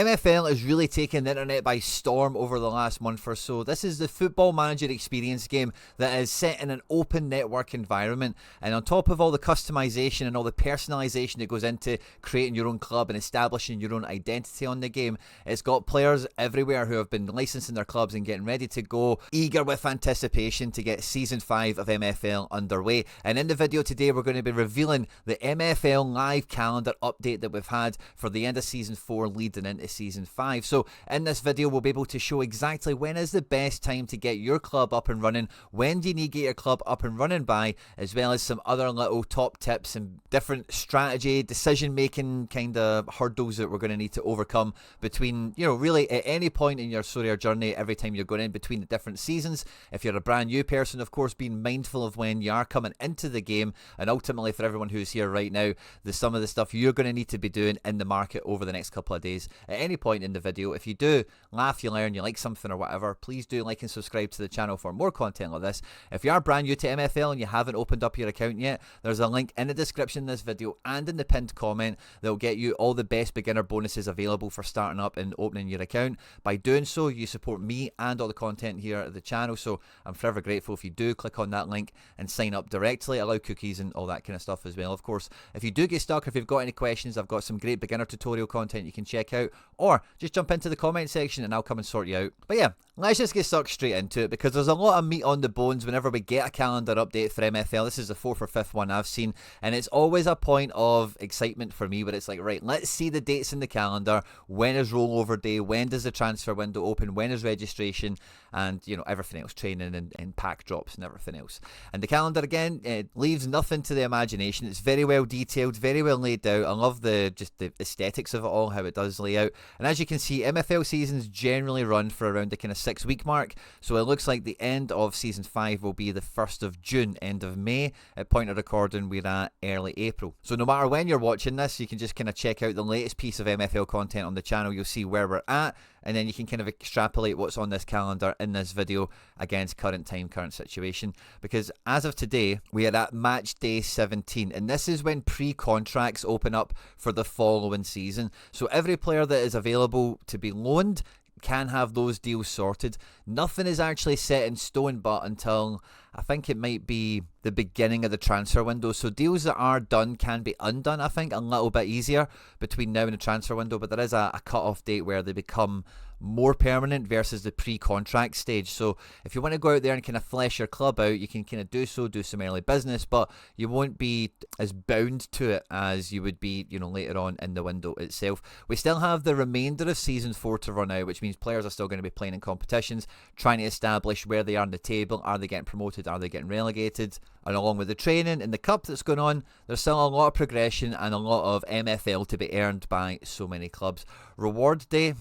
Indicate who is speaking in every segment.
Speaker 1: MFL has really taken the internet by storm over the last month or so. This is the Football Manager experience game that is set in an open network environment, and on top of all the customization and all the personalization that goes into creating your own club and establishing your own identity on the game, it's got players everywhere who have been licensing their clubs and getting ready to go, eager with anticipation to get Season 5 of MFL underway. And in the video today, we're going to be revealing the MFL live calendar update that we've had for the end of Season 4 leading into Season 5. So in this video, we'll be able to show exactly when is the best time to get your club up and running, when do you need to get your club up and running by, as well as some other little top tips and different strategy, decision making kind of hurdles that we're going to need to overcome between, really at any point in your journey, every time you're going in between the different seasons. If you're a brand new person, of course, being mindful of when you are coming into the game, and ultimately for everyone who's here right now, some of the stuff you're going to need to be doing in the market over the next couple of days. At any point in the video, if you do laugh, you learn, you like something or whatever, please do like and subscribe to the channel for more content like this. If you are brand new to MFL and you haven't opened up your account yet, there's a link in the description of this video and in the pinned comment that will get you all the best beginner bonuses available for starting up and opening your account. By doing so, you support me and all the content here at the channel, so I'm forever grateful if you do click on that link and sign up directly, allow cookies and all that kind of stuff as well. Of course, if you do get stuck, if you've got any questions, I've got some great beginner tutorial content you can check out, or just jump into the comment section and I'll come and sort you out. But yeah, let's just get stuck straight into it, because there's a lot of meat on the bones whenever we get a calendar update for MFL. This is the 4th or 5th one I've seen, and it's always a point of excitement for me where it's like, right, let's see the dates in the calendar. When is rollover day? When does the transfer window open? When is registration? And everything else, training and pack drops and everything else. And the calendar, again, it leaves nothing to the imagination. It's very well detailed, very well laid out. I love the aesthetics of it all, how it does lay out. And as you can see, MFL seasons generally run for around the kind of 6-week mark, so it looks like the end of Season 5 will be the 1st of June, end of May. At point of recording, we're at early April. So no matter when you're watching this, you can just kind of check out the latest piece of MFL content on the channel. You'll see where we're at, and then you can kind of extrapolate what's on this calendar in this video against current time, current situation. Because as of today, we are at match day 17, and this is when pre-contracts open up for the following season. So every player that is available to be loaned can have those deals sorted. Nothing is actually set in stone, but until I think it might be the beginning of the transfer window. So deals that are done can be undone, I think, a little bit easier between now and the transfer window, but there is a cut-off date where they become more permanent versus the pre-contract stage. So if you want to go out there and kind of flesh your club out, you can kind of do some early business, but you won't be as bound to it as you would be, later on in the window itself. We still have the remainder of Season 4 to run out, which means players are still going to be playing in competitions, trying to establish where they are on the table. Are they getting promoted? Are they getting relegated? And along with the training and the cup that's going on, there's still a lot of progression and a lot of MFL to be earned by so many clubs. Reward day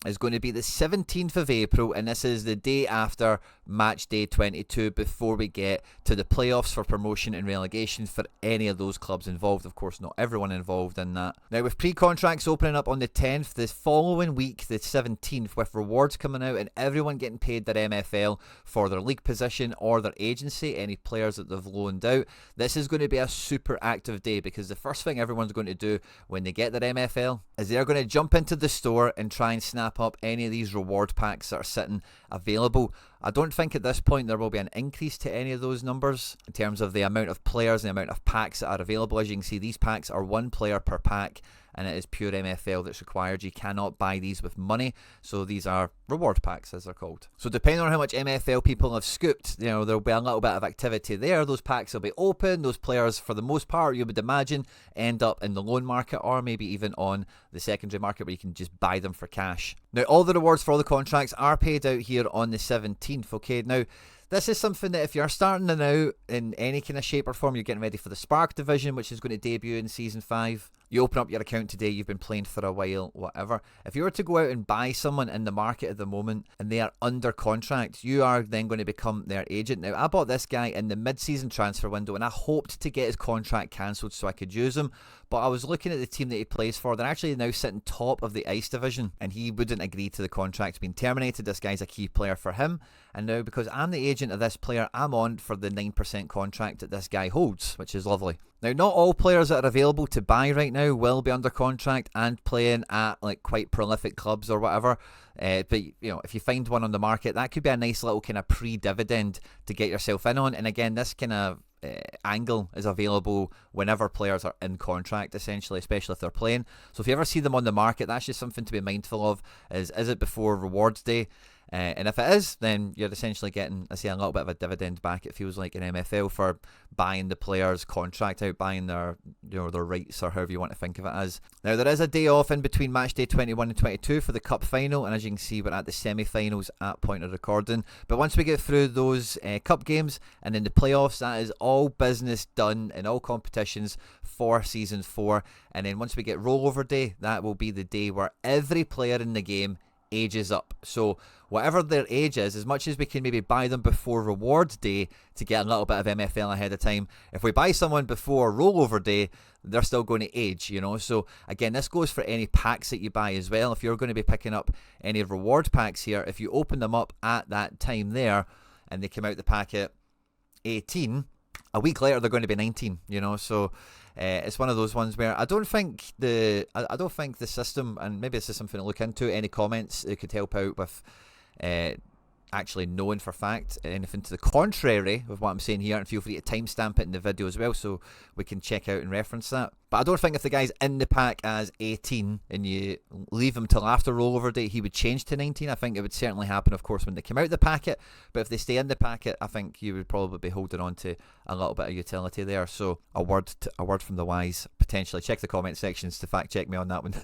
Speaker 1: is going to be the 17th of April, and this is the day after match day 22 before we get to the playoffs for promotion and relegation for any of those clubs involved. Of course, not everyone involved in that. Now, with pre-contracts opening up on the 10th, the following week, the 17th, with rewards coming out and everyone getting paid their MFL for their league position or their agency, any players that they've loaned out, this is going to be a super active day, because the first thing everyone's going to do when they get their MFL is they're going to jump into the store and try and snap up any of these reward packs that are sitting available. I don't think at this point there will be an increase to any of those numbers in terms of the amount of players and the amount of packs that are available. As you can see, these packs are 1 player per pack, and it is pure MFL that's required. You cannot buy these with money, so these are reward packs, as they're called. So depending on how much MFL people have scooped, there'll be a little bit of activity there. Those packs will be open. Those players, for the most part, you would imagine, end up in the loan market or maybe even on the secondary market where you can just buy them for cash. Now, all the rewards for all the contracts are paid out here on the 17th, okay? Now, this is something that if you're starting now in any kind of shape or form, you're getting ready for the Spark division, which is going to debut in Season 5. You open up your account today, you've been playing for a while, whatever. If you were to go out and buy someone in the market at the moment and they are under contract, you are then going to become their agent. Now, I bought this guy in the mid-season transfer window and I hoped to get his contract cancelled so I could use him. But I was looking at the team that he plays for. They're actually now sitting top of the Ice division, and he wouldn't agree to the contract being terminated. This guy's a key player for him. And now, because I'm the agent agent of this player, I'm on for the 9% contract that this guy holds, which is lovely. Now, not all players that are available to buy right now will be under contract and playing at like quite prolific clubs or whatever. But if you find one on the market, that could be a nice little kind of pre-dividend to get yourself in on. And again, this kind of angle is available whenever players are in contract, essentially, especially if they're playing. So if you ever see them on the market, that's just something to be mindful of. Is it before rewards day? And if it is, then you're essentially getting, I say, a little bit of a dividend back, it feels like, in MFL for buying the player's contract out, buying their rights, or however you want to think of it as. Now, there is a day off in between match day 21 and 22 for the cup final, and as you can see, we're at the semi-finals at point of recording. But once we get through those cup games and then the playoffs, that is all business done in all competitions for Season 4. And then once we get rollover day, that will be the day where every player in the game ages up. So whatever their age is, as much as we can maybe buy them before rewards day to get a little bit of MFL ahead of time, if we buy someone before rollover day, they're still going to age, So again, this goes for any packs that you buy as well. If you're going to be picking up any reward packs here, if you open them up at that time there and they come out the packet 18, a week later they're going to be 19, So it's one of those ones where I don't think the system, and maybe this is something to look into. Any comments that could help out with actually knowing for fact anything to the contrary of what I'm saying here, and feel free to timestamp it in the video as well so we can check out and reference that. But I don't think if the guy's in the pack as 18 and you leave him till after rollover day, he would change to 19. I think it would certainly happen, of course, when they come out the packet, but if they stay in the packet, I think you would probably be holding on to a little bit of utility there. So a word from the wise, potentially. Check the comment sections to fact check me on that one.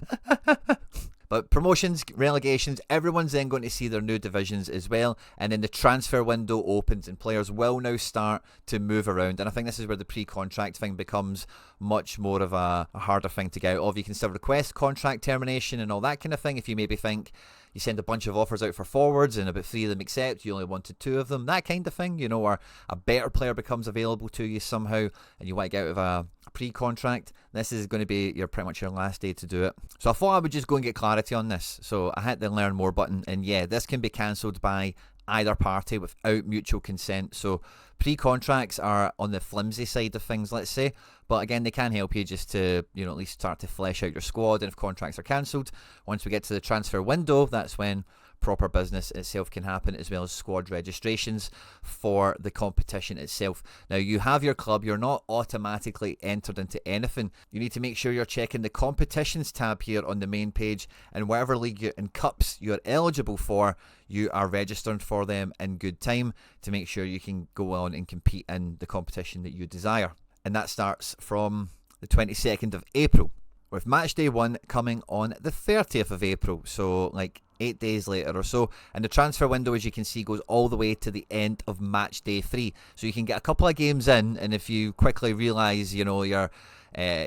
Speaker 1: But promotions, relegations, everyone's then going to see their new divisions as well. And then the transfer window opens and players will now start to move around. And I think this is where the pre-contract thing becomes much more of a harder thing to get out of. You can still request contract termination and all that kind of thing if you maybe think you send a bunch of offers out for forwards and about 3 of them accept, you only wanted 2 of them, that kind of thing, or a better player becomes available to you somehow and you want to get out of a pre-contract. This is going to be pretty much your last day to do it. So I thought I would just go and get clarity on this. So I hit the learn more button, and yeah, this can be cancelled by either party without mutual consent. So pre-contracts are on the flimsy side of things, let's say, but again, they can help you just to at least start to flesh out your squad. And if contracts are cancelled, once we get to the transfer window, that's when proper business itself can happen, as well as squad registrations for the competition itself. Now, you have your club, you're not automatically entered into anything. You need to make sure you're checking the competitions tab here on the main page, and whatever league and cups you're eligible for, you are registering for them in good time to make sure you can go on and compete in the competition that you desire. And that starts from the 22nd of April, with match day 1 coming on the 30th of April, so like 8 days later or so. And the transfer window, as you can see, goes all the way to the end of match day 3, so you can get a couple of games in, and if you quickly realise you're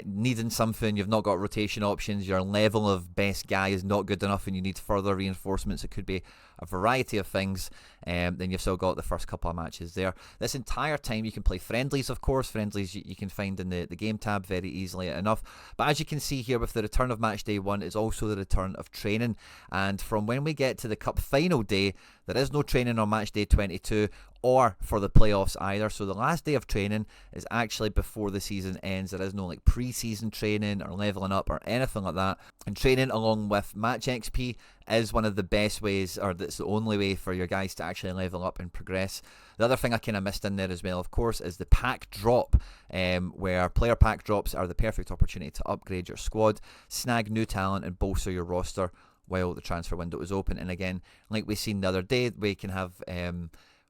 Speaker 1: needing something, you've not got rotation options, your level of best guy is not good enough and you need further reinforcements, it could be a variety of things, then you've still got the first couple of matches there. This entire time you can play friendlies, of course. Friendlies you can find in the game tab very easily enough. But as you can see here, with the return of match day 1 is also the return of training, and from when we get to the cup final day, there is no training on match day 22 or for the playoffs either. So the last day of training is actually before the season ends. There is no like pre-season training or leveling up or anything like that. And training along with match XP is one of the best ways, or that's the only way for your guys to actually level up and progress. The other thing I kind of missed in there as well, of course, is the pack drop, where player pack drops are the perfect opportunity to upgrade your squad, snag new talent and bolster your roster while the transfer window is open. And again, like we seen the other day, we can have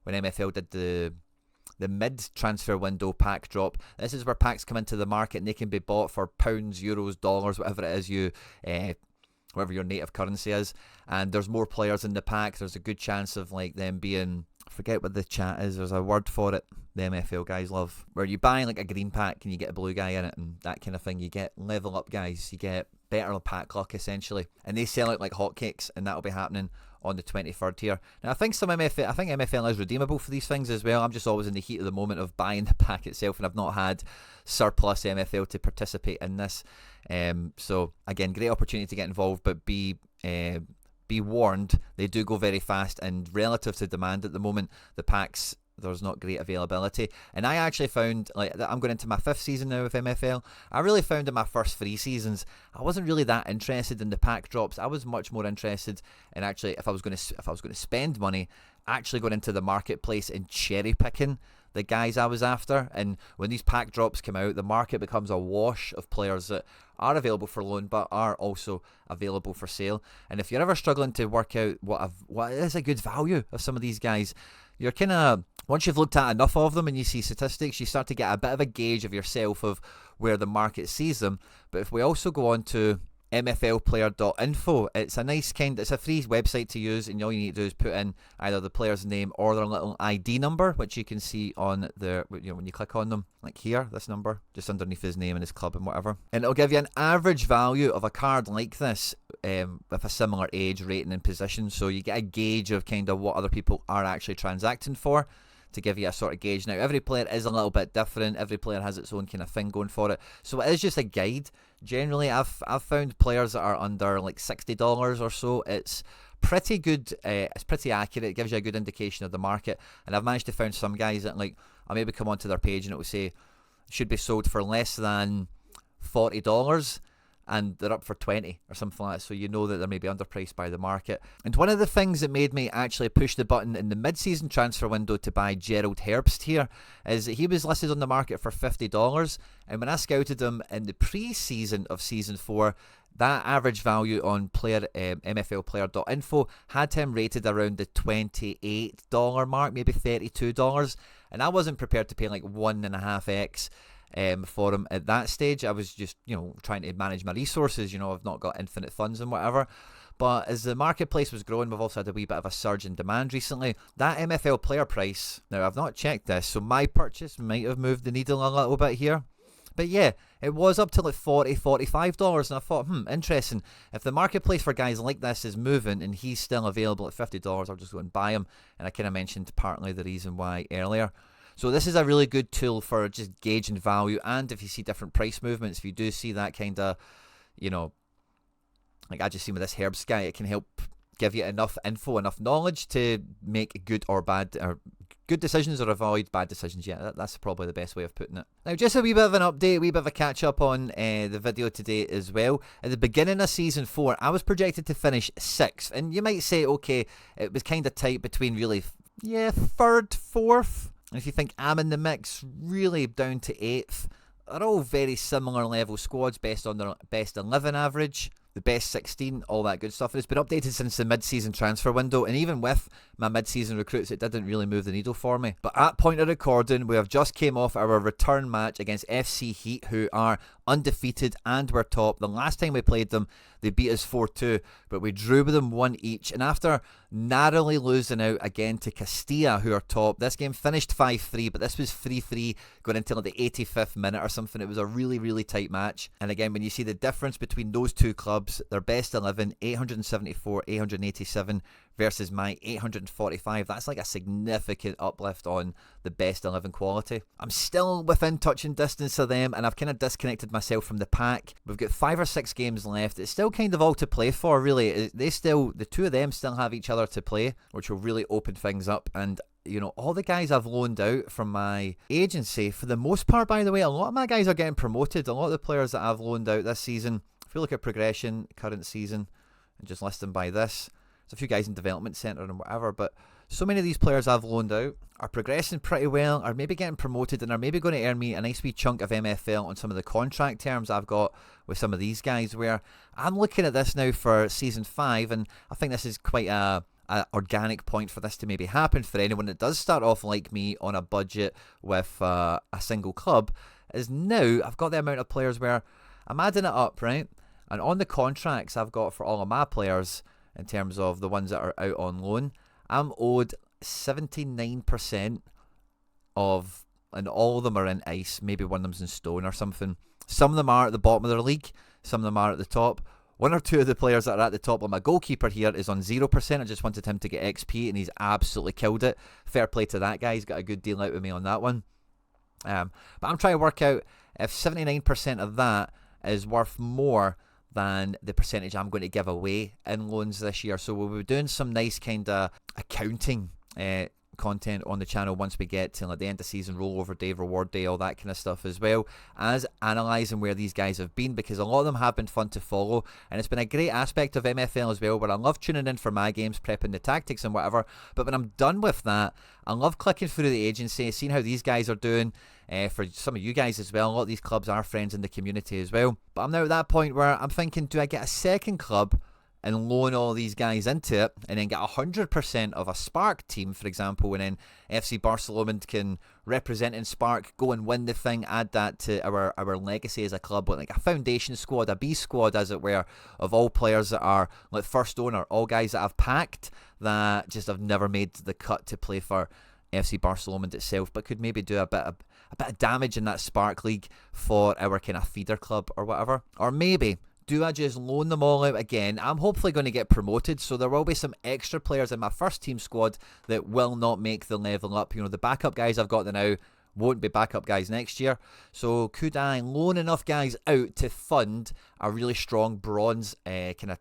Speaker 1: when MFL did the mid-transfer window pack drop, this is where packs come into the market and they can be bought for pounds, euros, dollars, whatever it is whatever your native currency is, and there's more players in the pack. There's a good chance of like them being, I forget what the chat is, there's a word for it the MFL guys love, where you buy like a green pack and you get a blue guy in it and that kind of thing. You get level up guys, you get better pack luck essentially, and they sell out like hotcakes, and that'll be happening on the 23rd here. Now I think MFL is redeemable for these things as well. I'm just always in the heat of the moment of buying the pack itself, and I've not had surplus MFL to participate in this. So again, great opportunity to get involved, but be warned, they do go very fast, and relative to demand at the moment, the packs there's not great availability. And I actually found, like, I'm going into my 5th season now of MFL. I really found in my first 3 seasons, I wasn't really that interested in the pack drops. I was much more interested in actually, if I was going to spend money, actually going into the marketplace and cherry picking the guys I was after. And when these pack drops come out, the market becomes a wash of players that are available for loan but are also available for sale. And if you're ever struggling to work out what is a good value of some of these guys, you're kind of, once you've looked at enough of them and you see statistics, you start to get a bit of a gauge of yourself of where the market sees them. But if we also go on to mflplayer.info, it's a free website to use, and all you need to do is put in either the player's name or their little ID number, which you can see on the, when you click on them, like here, this number just underneath his name and his club and whatever, and it'll give you an average value of a card like this with a similar age, rating and position, so you get a gauge of kind of what other people are actually transacting for, to give you a sort of gauge. Now, every player is a little bit different. Every player has its own kind of thing going for it. So it is just a guide. Generally, I've found players that are under like $60 or so. It's pretty good. It's pretty accurate. It gives you a good indication of the market. And I've managed to find some guys that, like, I'll maybe come onto their page and it will say should be sold for less than $40. And they're up for 20 or something like that, so you know that they're maybe underpriced by the market. And one of the things that made me actually push the button in the mid-season transfer window to buy Gerald Herbst here is that he was listed on the market for $50, and when I scouted him in the pre-season of Season 4, that average value on mflplayer.info had him rated around the $28 mark, maybe $32, and I wasn't prepared to pay like 1.5x for him at that stage. I was just, trying to manage my resources. I've not got infinite funds and whatever. But as the marketplace was growing, we've also had a wee bit of a surge in demand recently. That MFL player price, now I've not checked this, so my purchase might have moved the needle a little bit here. But yeah, it was up to like $40, $45, and I thought, interesting. If the marketplace for guys like this is moving and he's still available at $50, I'll just go and buy him. And I kind of mentioned partly the reason why earlier. So this is a really good tool for just gauging value, and if you see different price movements, if you do see that kind of, like I just seen with this Herbst guy, it can help give you enough info, enough knowledge to make good decisions or avoid bad decisions. Yeah, that's probably the best way of putting it. Now, just a wee bit of an update, a wee bit of a catch up on the video today as well. At the beginning of Season 4, I was projected to finish 6th, and you might say, okay, it was kind of tight between really, 3rd, 4th. And if you think I'm in the mix, really down to 8th. They're all very similar level squads based on their best 11 average, the best 16, all that good stuff. And it's been updated since the mid-season transfer window, and even with my mid-season recruits, it didn't really move the needle for me. But at point of recording, we have just came off our return match against FC Heat, who are undefeated and were top. The last time we played them, they beat us 4-2, but we drew with them 1 each. And after narrowly losing out again to Castilla, who are top, this game finished 5-3, but this was 3-3 going into like the 85th minute or something. It was a really, really tight match. And again, when you see the difference between those two clubs, their best 11, 874, 887 versus my 845, that's like a significant uplift on the best 11 quality. I'm still within touching distance of them, and I've kind of disconnected myself from the pack. We've got 5 or 6 games left. It's still kind of all to play for, really. The two of them still have each other to play, which will really open things up. And all the guys I've loaned out from my agency, for the most part, by the way, a lot of my guys are getting promoted. A lot of the players that I've loaned out this season, if you look at progression, current season, and just list them by this, there's a few guys in development centre and whatever, but so many of these players I've loaned out are progressing pretty well, are maybe getting promoted, and are maybe going to earn me a nice wee chunk of MFL on some of the contract terms I've got with some of these guys, where I'm looking at this now for Season 5, and I think this is quite a organic point for this to maybe happen for anyone that does start off like me on a budget with a single club, is now I've got the amount of players where I'm adding it up, right? And on the contracts I've got for all of my players, in terms of the ones that are out on loan, I'm owed 79% of, and all of them are in ice. Maybe one of them's in stone or something. Some of them are at the bottom of their league, some of them are at the top. 1 or 2 of the players that are at the top, like my goalkeeper here, is on 0%. I just wanted him to get XP, and he's absolutely killed it. Fair play to that guy. He's got a good deal out with me on that one. But I'm trying to work out if 79% of that is worth more than the percentage I'm going to give away in loans this year. So we'll be doing some nice kind of accounting content on the channel once we get to like the end of season, rollover day, reward day, all that kind of stuff, as well as analysing where these guys have been, because a lot of them have been fun to follow, and it's been a great aspect of MFL as well, where I love tuning in for my games, prepping the tactics and whatever, but when I'm done with that, I love clicking through the agency, seeing how these guys are doing. For some of you guys as well, a lot of these clubs are friends in the community as well, but I'm now at that point where I'm thinking, do I get a second club and loan all these guys into it, and then get 100% of a Spark team, for example, and then FC Barcelona can represent in Spark, go and win the thing, add that to our legacy as a club, like a foundation squad, a B squad as it were, of all players that are like first owner, all guys that I've packed that just have never made the cut to play for FC Barcelona itself, but could maybe do a bit of damage in that Spark League for our kind of feeder club or whatever. Or maybe, do I just loan them all out again? I'm hopefully going to get promoted, so there will be some extra players in my first team squad that will not make the level up. You know, the backup guys I've got now won't be backup guys next year. So could I loan enough guys out to fund a really strong bronze kind of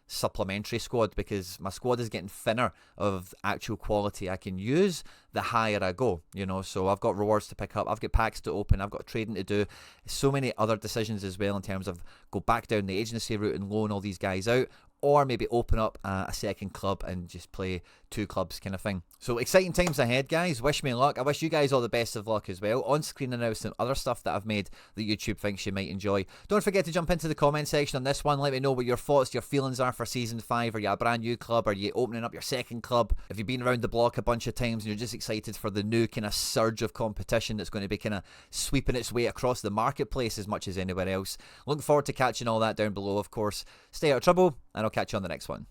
Speaker 1: supplementary squad, because my squad is getting thinner of actual quality I can use the higher I go, you know. So I've got rewards to pick up, I've got packs to open, I've got trading to do, so many other decisions as well in terms of go back down the agency route and loan all these guys out, or maybe open up a second club and just play two clubs kind of thing. So exciting times ahead, guys. Wish me luck. I wish you guys all the best of luck as well. On screen now some other stuff that I've made that YouTube thinks you might enjoy. Don't forget to jump into the comment section on this one. Let me know what your thoughts, your feelings are for Season 5. Are you a brand new club? Are you opening up your second club? Have you been around the block a bunch of times and you're just excited for the new kind of surge of competition that's going to be kind of sweeping its way across the marketplace as much as anywhere else? Looking forward to catching all that down below, of course. Stay out of trouble, and I'll catch you on the next one.